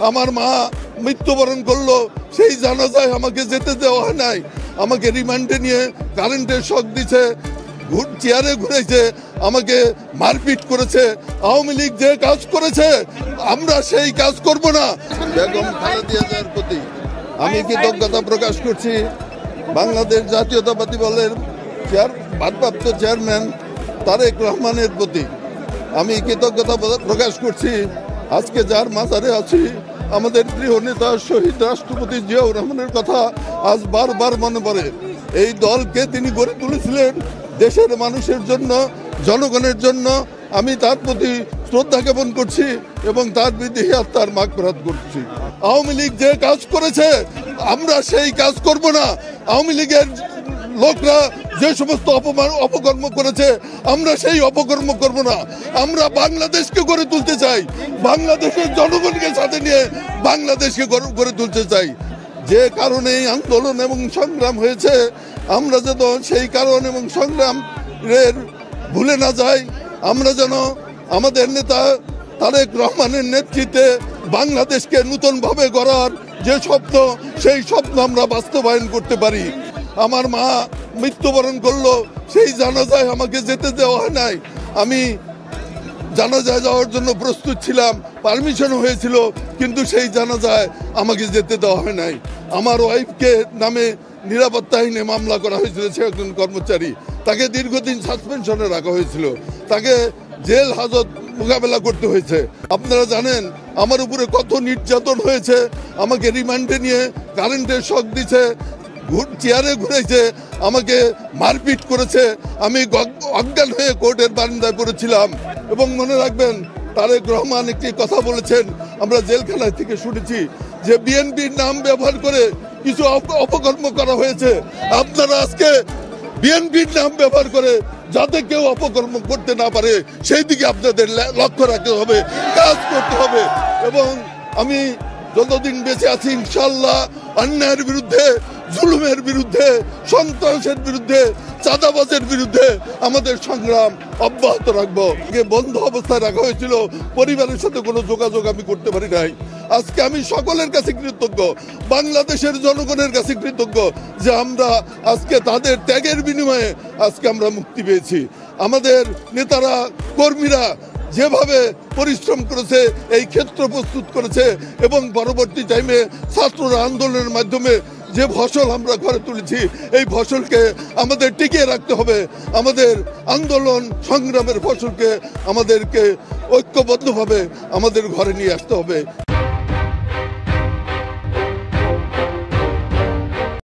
আমার মা মৃত্যুবরণ করলো, সেই জানাজায় আমাকে যেতে দেওয়া হয় নাই। আমাকে রিমান্ডে নিয়ে কারেন্টের শক দিছে, চেয়ারে ঘুরেছে, আমাকে মারপিট করেছে। আওয়ামী লীগ যে কাজ করেছে আমরা সেই কাজ করব না। বেগম খালেদা জিয়ার প্রতি আমি কৃতজ্ঞতা প্রকাশ করছি। বাংলাদেশ জাতীয়তাবাদী দলের ভারপ্রাপ্ত চেয়ারম্যান তারেক রহমানের প্রতি আমি কৃতজ্ঞতা প্রকাশ করছি। আজকে যার মাজারে আছি আমাদের প্রিয় নেতা শহীদ রাষ্ট্রপতি জিয়াউর রহমানের কথা আজ বারবার মনে পড়ে। এই দলকে তিনি গড়ে তুলেছিলেন দেশের মানুষের জন্য, জনগণের জন্য। আমি তার প্রতি শ্রদ্ধা জ্ঞাপন করছি এবং তার বিরুদ্ধে আত্মার মাগফিরাত করছি। আওয়ামী লীগ যে কাজ করেছে আমরা সেই কাজ করব না। আওয়ামী লীগের লোকরা যে সমস্ত অপকর্ম করেছে আমরা সেই অপকর্ম করব না। আমরা বাংলাদেশকে গড়ে তুলতে চাই, বাংলাদেশের জনগণকে সাথে নিয়ে বাংলাদেশকে গড়ে তুলতে চাই। যে কারণে এই আন্দোলন এবং সংগ্রাম হয়েছে আমরা যেন সেই কারণ এবং সংগ্রামের ভুলে না যাই। আমরা যেন আমাদের নেতা তারেক রহমানের নেতৃত্বে বাংলাদেশকে নতুনভাবে গড়ার যে স্বপ্ন, সেই স্বপ্ন আমরা বাস্তবায়ন করতে পারি। আমার মা মৃত্যুবরণ করলো, সেই জানাজায় আমাকে যেতে দেওয়া হয় নাই। আমি জানাজায় যাওয়ার জন্য প্রস্তুত ছিলাম, পারমিশন হয়েছিল, কিন্তু সেই জানাজায় আমাকে যেতে দেওয়া হয় নাই। আমার ওয়াইফকে নামে নিরাপত্তাহীনে মামলা করা হয়েছিল, সে একজন কর্মচারী, তাকে দীর্ঘদিন সাসপেনশনে রাখা হয়েছিল, তাকে জেল হাজত মোকাবেলা করতে হয়েছে। আপনারা জানেন আমার উপরে কত নির্যাতন হয়েছে। আমাকে রিমান্ডে নিয়ে কারেন্টের শক দিছে, চেয়ারে ঘুরেছে, আমাকে মারপিট করেছে। আমি অজ্ঞান হয়ে কোর্টের বারান্দায় পড়েছিলাম। এবং মনে রাখবেন তারেক রহমান একটি কথা বলেছেন, আমরা জেলখানায় থেকে শুনেছি, যে বিএনপির নাম ব্যবহার করে কিছু অপকর্ম করা হয়েছে। আপনারা আজকে বিএনপির নাম ব্যবহার করে যাতে কেউ অপকর্ম করতে না পারে সেই দিকে আপনাদের লক্ষ্য রাখতে হবে, কাজ করতে হবে। এবং আমি যতদিন বেঁচে আছি ইনশাল্লাহ অন্যায়ের বিরুদ্ধে, জুলুমের বিরুদ্ধে, সন্ত্রাসের বিরুদ্ধে, চাঁদাবাজের বিরুদ্ধে আমাদের সংগ্রাম অব্যাহত রাখবো। বন্ধ অবস্থায় রাখা হয়েছিল, পরিবারের সাথে কোনো যোগাযোগ আমি করতে পারি নাই। আজকে আমি সকলের কাছে কৃতজ্ঞ, বাংলাদেশের জনগণের কাছে কৃতজ্ঞ যে আমরা আজকে তাদের ত্যাগের বিনিময়ে আজকে আমরা মুক্তি পেয়েছি। আমাদের নেতারা, কর্মীরা যেভাবে পরিশ্রম করেছে, এই ক্ষেত্র প্রস্তুত করেছে এবং পরবর্তী টাইমে ছাত্ররা আন্দোলনের মাধ্যমে যে ফসল আমরা ঘরে তুলেছি, এই ফসলকে আমাদের টিকিয়ে রাখতে হবে। আমাদের আন্দোলন সংগ্রামের ফসলকে আমাদেরকে ঐক্যবদ্ধভাবে আমাদের ঘরে নিয়ে আসতে হবে।